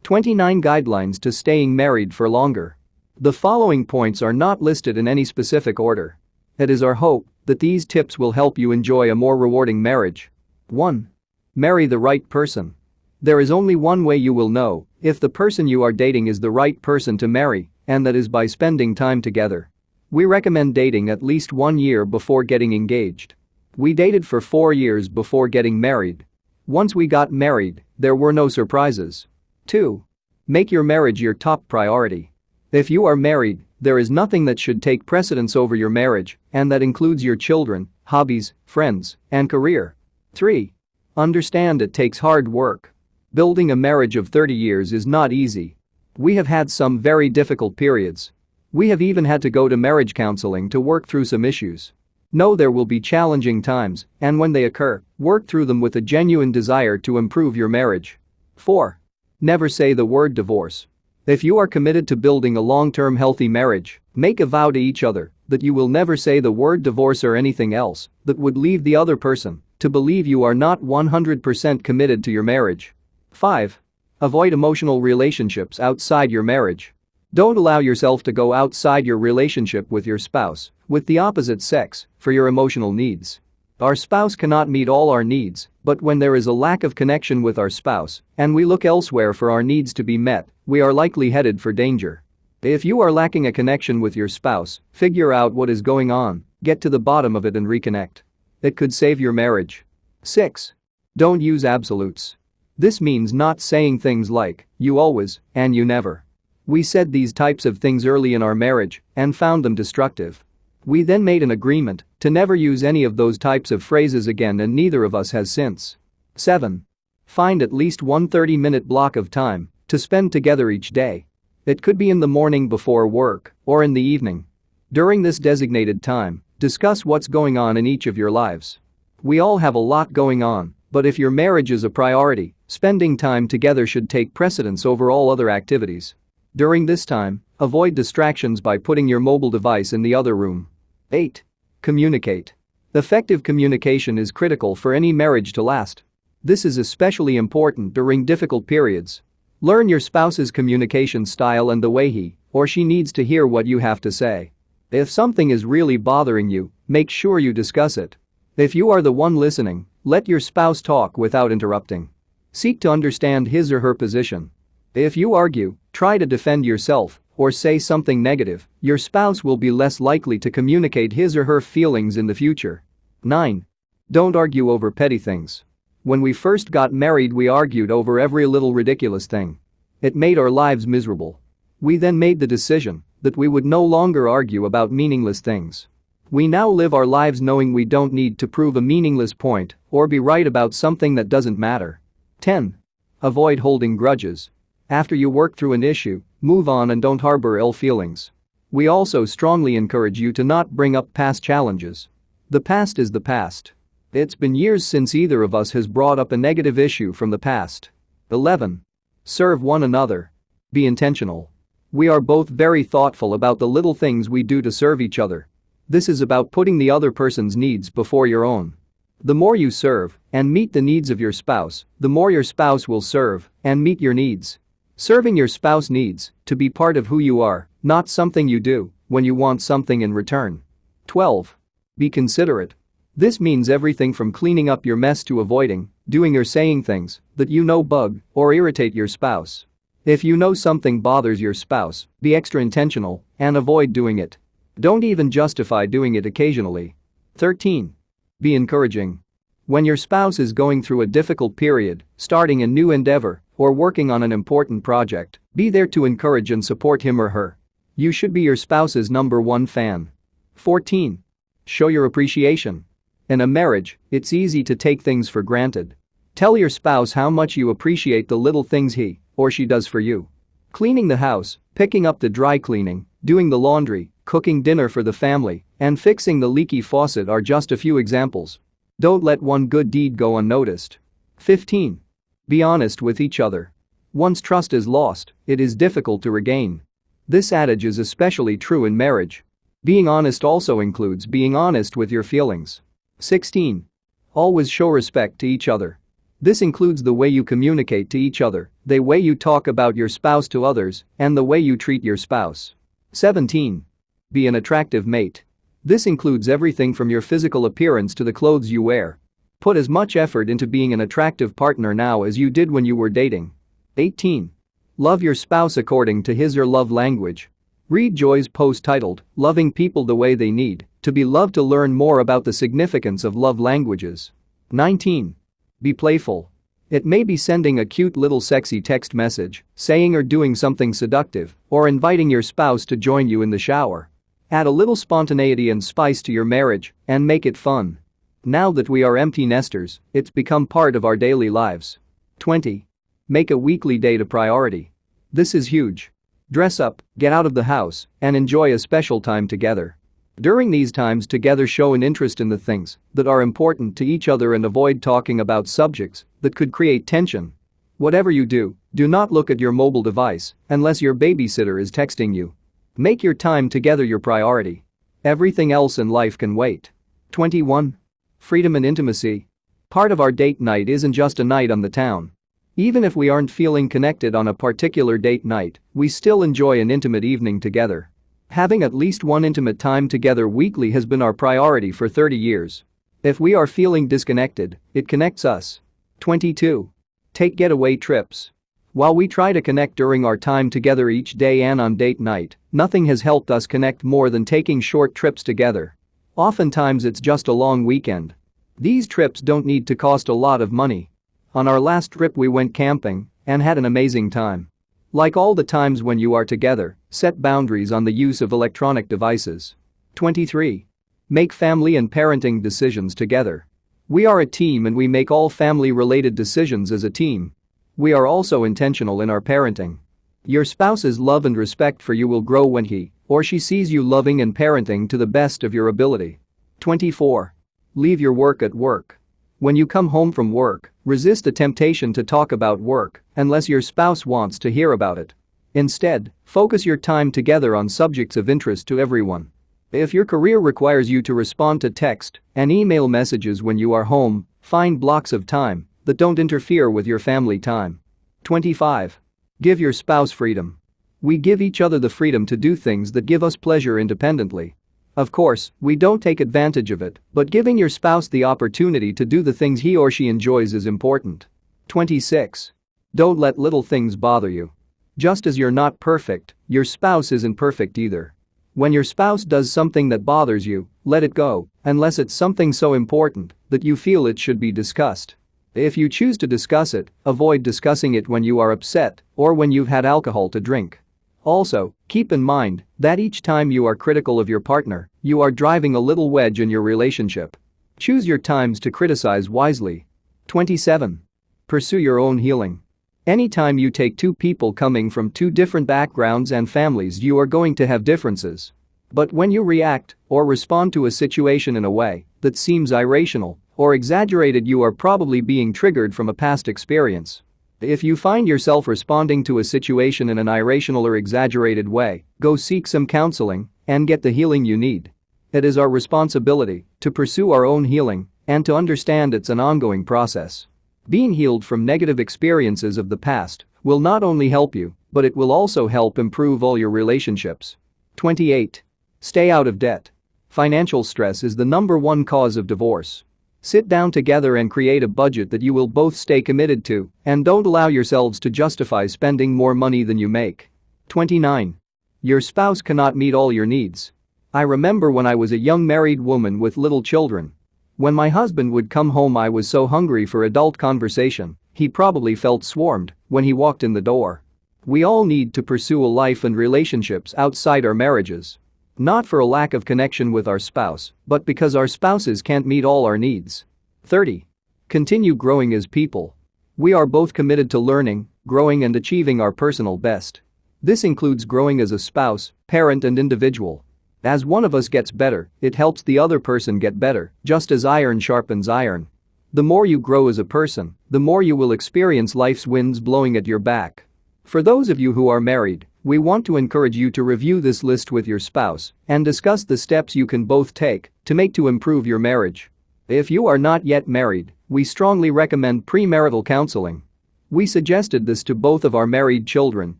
29 Guidelines to Staying Married for Longer. The following points are not listed in any specific order. It is our hope that these tips will help you enjoy a more rewarding marriage. 1. Marry the right person. There is only one way you will know if the person you are dating is the right person to marry, and that is by spending time together. We recommend dating at least 1 year before getting engaged. We dated for 4 years before getting married. Once we got married, there were no surprises. 2. Make your marriage your top priority. If you are married, there is nothing that should take precedence over your marriage, and that includes your children, hobbies, friends, and career. 3. Understand it takes hard work. Building a marriage of 30 years is not easy. We have had some very difficult periods. We have even had to go to marriage counseling to work through some issues. Know there will be challenging times, and when they occur, work through them with a genuine desire to improve your marriage. 4. Never say the word divorce. If you are committed to building a long-term healthy marriage, make a vow to each other that you will never say the word divorce or anything else that would lead the other person to believe you are not 100% committed to your marriage. 5. Avoid emotional relationships outside your marriage. Don't allow yourself to go outside your relationship with your spouse, with the opposite sex, for your emotional needs. Our spouse cannot meet all our needs, but when there is a lack of connection with our spouse and we look elsewhere for our needs to be met, we are likely headed for danger. If you are lacking a connection with your spouse, figure out what is going on, get to the bottom of it and reconnect. It could save your marriage. 6. Don't use absolutes. This means not saying things like, you always, and you never. We said these types of things early in our marriage and found them destructive. We then made an agreement to never use any of those types of phrases again, and neither of us has since. 7. Find at least one 30-minute block of time to spend together each day. It could be in the morning before work or in the evening. During this designated time, discuss what's going on in each of your lives. We all have a lot going on, but if your marriage is a priority, spending time together should take precedence over all other activities. During this time, avoid distractions by putting your mobile device in the other room. 8. Communicate. Effective communication is critical for any marriage to last. This is especially important during difficult periods. Learn your spouse's communication style and the way he or she needs to hear what you have to say. If something is really bothering you, make sure you discuss it. If you are the one listening, let your spouse talk without interrupting. Seek to understand his or her position. If you argue, try to defend yourself, or say something negative, your spouse will be less likely to communicate his or her feelings in the future. 9. Don't argue over petty things. When we first got married, we argued over every little ridiculous thing. It made our lives miserable. We then made the decision that we would no longer argue about meaningless things. We now live our lives knowing we don't need to prove a meaningless point or be right about something that doesn't matter. 10. Avoid holding grudges. After you work through an issue, move on and don't harbor ill feelings. We also strongly encourage you to not bring up past challenges. The past is the past. It's been years since either of us has brought up a negative issue from the past. 11. Serve one another. Be intentional. We are both very thoughtful about the little things we do to serve each other. This is about putting the other person's needs before your own. The more you serve and meet the needs of your spouse, the more your spouse will serve and meet your needs. Serving your spouse needs to be part of who you are, not something you do when you want something in return. 12. Be considerate. This means everything from cleaning up your mess to avoiding, doing or saying things that you know bug or irritate your spouse. If you know something bothers your spouse, be extra intentional and avoid doing it. Don't even justify doing it occasionally. 13. Be encouraging. When your spouse is going through a difficult period, starting a new endeavor, or working on an important project, be there to encourage and support him or her. You should be your spouse's #1 fan. 14. Show your appreciation. In a marriage, it's easy to take things for granted. Tell your spouse how much you appreciate the little things he or she does for you. Cleaning the house, picking up the dry cleaning, doing the laundry, cooking dinner for the family, and fixing the leaky faucet are just a few examples. Don't let one good deed go unnoticed. 15. Be honest with each other. Once trust is lost, it is difficult to regain. This adage is especially true in marriage. Being honest also includes being honest with your feelings. 16. Always show respect to each other. This includes the way you communicate to each other, the way you talk about your spouse to others, and the way you treat your spouse. 17. Be an attractive mate. This includes everything from your physical appearance to the clothes you wear. Put as much effort into being an attractive partner now as you did when you were dating. 18. Love your spouse according to his or her love language. Read Joy's post titled, "Loving People the Way They Need to Be Loved" to learn more about the significance of love languages. 19. Be playful. It may be sending a cute little sexy text message, saying or doing something seductive, or inviting your spouse to join you in the shower. Add a little spontaneity and spice to your marriage and make it fun. Now that we are empty nesters, it's become part of our daily lives. 20. Make a weekly date a priority. This is huge. Dress up, get out of the house, and enjoy a special time together. During these times together, show an interest in the things that are important to each other and avoid talking about subjects that could create tension. Whatever you do, do not look at your mobile device unless your babysitter is texting you. Make your time together your priority. Everything else in life can wait. 21. Freedom and intimacy. Part of our date night isn't just a night on the town. Even if we aren't feeling connected on a particular date night, we still enjoy an intimate evening together. Having at least one intimate time together weekly has been our priority for 30 years. If we are feeling disconnected, it connects us. 22. Take getaway trips. While we try to connect during our time together each day and on date night, nothing has helped us connect more than taking short trips together. Oftentimes it's just a long weekend. These trips don't need to cost a lot of money. On our last trip we went camping and had an amazing time. Like all the times when you are together, set boundaries on the use of electronic devices. 23. Make family and parenting decisions together. We are a team and we make all family-related decisions as a team. We are also intentional in our parenting. Your spouse's love and respect for you will grow when he or she sees you loving and parenting to the best of your ability. 24. Leave your work at work. When you come home from work, resist the temptation to talk about work unless your spouse wants to hear about it. Instead, focus your time together on subjects of interest to everyone. If your career requires you to respond to text and email messages when you are home, find blocks of time that don't interfere with your family time. 25. Give your spouse freedom. We give each other the freedom to do things that give us pleasure independently. Of course, we don't take advantage of it, but giving your spouse the opportunity to do the things he or she enjoys is important. 26. Don't let little things bother you. Just as you're not perfect, your spouse isn't perfect either. When your spouse does something that bothers you, let it go, unless it's something so important that you feel it should be discussed. If you choose to discuss it, avoid discussing it when you are upset or when you've had alcohol to drink. Also, keep in mind that each time you are critical of your partner, you are driving a little wedge in your relationship. Choose your times to criticize wisely. 27. Pursue your own healing. Anytime you take two people coming from two different backgrounds and families, you are going to have differences. But when you react or respond to a situation in a way that seems irrational or exaggerated, you are probably being triggered from a past experience. If you find yourself responding to a situation in an irrational or exaggerated way, go seek some counseling and get the healing you need. It is our responsibility to pursue our own healing and to understand it's an ongoing process. Being healed from negative experiences of the past will not only help you, but it will also help improve all your relationships. 28. Stay out of debt. Financial stress is the #1 cause of divorce. Sit down together and create a budget that you will both stay committed to, and don't allow yourselves to justify spending more money than you make. 29. Your spouse cannot meet all your needs. I remember when I was a young married woman with little children. When my husband would come home, I was so hungry for adult conversation, he probably felt swarmed when he walked in the door. We all need to pursue a life and relationships outside our marriages. Not for a lack of connection with our spouse, but because our spouses can't meet all our needs. 30. Continue growing as people. We are both committed to learning, growing and achieving our personal best. This includes growing as a spouse, parent and individual. As one of us gets better, it helps the other person get better, just as iron sharpens iron. The more you grow as a person, the more you will experience life's winds blowing at your back. For those of you who are married, we want to encourage you to review this list with your spouse and discuss the steps you can both take to improve your marriage. If you are not yet married, we strongly recommend premarital counseling. We suggested this to both of our married children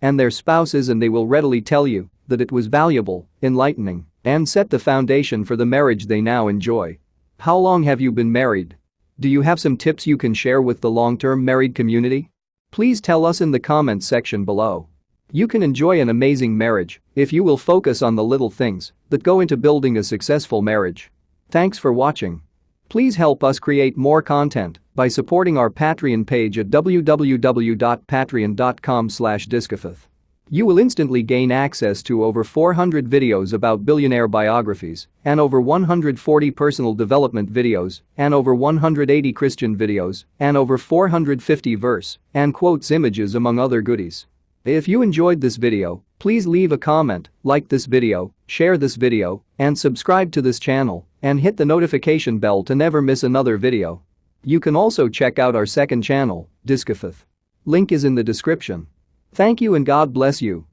and their spouses, and they will readily tell you that it was valuable, enlightening, and set the foundation for the marriage they now enjoy. How long have you been married? Do you have some tips you can share with the long-term married community? Please tell us in the comments section below. You can enjoy an amazing marriage if you will focus on the little things that go into building a successful marriage. Thanks for watching. Please help us create more content by supporting our Patreon page at www.patreon.com/discofith. You will instantly gain access to over 400 videos about billionaire biographies and over 140 personal development videos and over 180 Christian videos and over 450 verse and quotes images, among other goodies. If you enjoyed this video, please leave a comment, like this video, share this video, and subscribe to this channel and hit the notification bell to never miss another video. You can also check out our second channel, Discofith. Link is in the description. Thank you and God bless you.